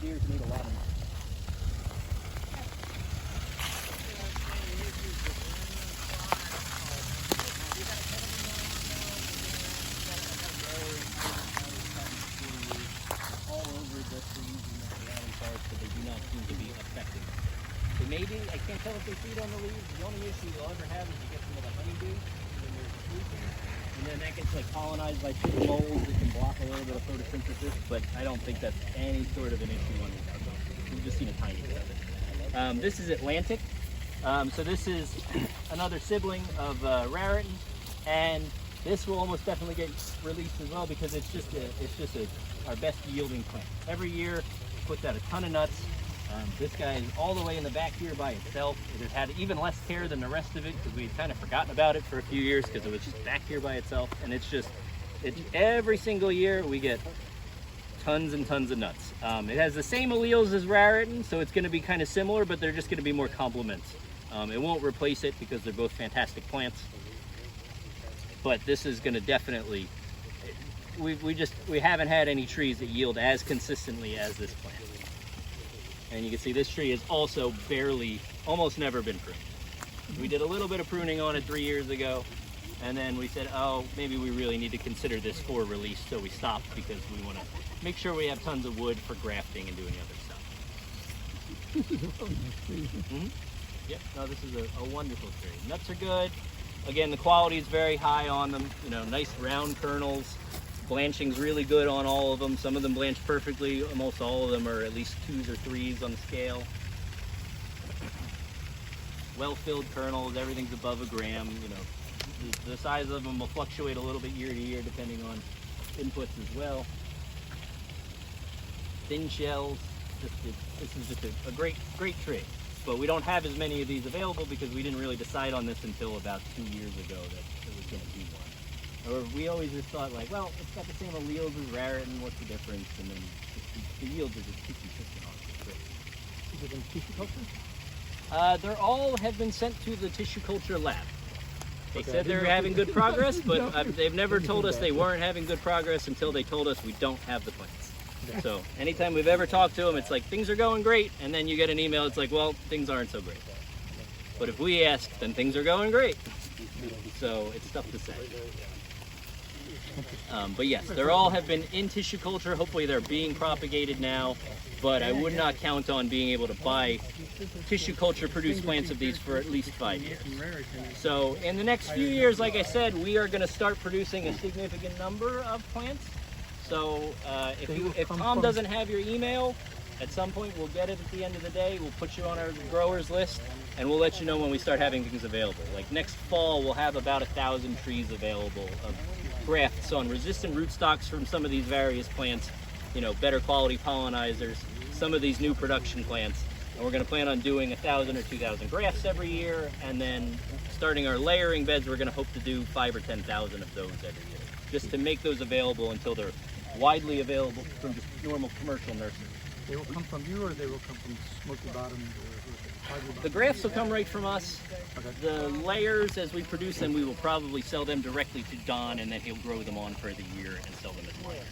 years and ate a lot of nuts. All over the trees in the surrounding forest, but they do not seem to be affected. So maybe, I can't tell if they feed on the leaves. The only issue you'll ever have is you get some of the honeydew, and then there's the fruiting, and then that gets like colonized by chicken moles that can block a little bit of photosynthesis, but I don't think that's any sort of an issue on these outdoors. We've just seen a tiny bit of it. This is Atlantic. So this is another sibling of Raritan, and this will almost definitely get released as well because it's just our best yielding plant. Every year it puts out a ton of nuts. This guy is all the way in the back here by itself. It has had even less care than the rest of it because we had kind of forgotten about it for a few years because it was just back here by itself. And it's every single year we get tons and tons of nuts. It has the same alleles as Raritan, so it's going to be kind of similar, but they're just going to be more complements. It won't replace it because they're both fantastic plants. But this is going to definitely, we haven't had any trees that yield as consistently as this plant. And you can see this tree has also almost never been pruned. We did a little bit of pruning on it 3 years ago, and then we said, oh, maybe we really need to consider this for release, so we stopped because we want to make sure we have tons of wood for grafting and doing other stuff. Yep, no, this is a wonderful tree. Nuts are good. Again, the quality is very high on them. You know, nice round kernels. Blanching's really good on all of them. Some of them blanch perfectly. Almost all of them are at least 2s or 3s on the scale. Well-filled kernels. Everything's above a gram. You know, the size of them will fluctuate a little bit year to year depending on inputs as well. Thin shells. This is just a great tree. But we don't have as many of these available because we didn't really decide on this until about 2 years ago that it was going to be one. Or we always just thought like, well, it's got the same alleles as Raritan, what's the difference? And then the yields are just too consistent on it. Is it in tissue culture? They're all have been sent to the tissue culture lab. They said they're having good progress, but they've never told us they weren't having good progress until they told us we don't have the plants. So anytime we've ever talked to them, it's like, things are going great. And then you get an email, it's like, well, things aren't so great. But if we ask, then things are going great. So it's tough to say. But yes, they all have been in tissue culture. Hopefully they're being propagated now, but I would not count on being able to buy tissue culture produced plants of these for at least 5 years. So in the next few years, like I said, we are going to start producing a significant number of plants. So if Tom doesn't have your email, at some point we'll get it at the end of the day. We'll put you on our growers list and we'll let you know when we start having things available. Like next fall, we'll have about 1,000 trees available of grafts on resistant rootstocks from some of these various plants, you know, better quality pollinizers, some of these new production plants. And we're going to plan on doing 1,000 or 2,000 grafts every year. And then starting our layering beds, we're going to hope to do 5,000 or 10,000 of those every year, just to make those available until they're widely available from just normal commercial nurseries. They will come from you, or they will come from Smoky Bottom? The grafts will come right from us. Okay. The layers, as we produce them, we will probably sell them directly to Don, and then he'll grow them on for the year and sell them as layers.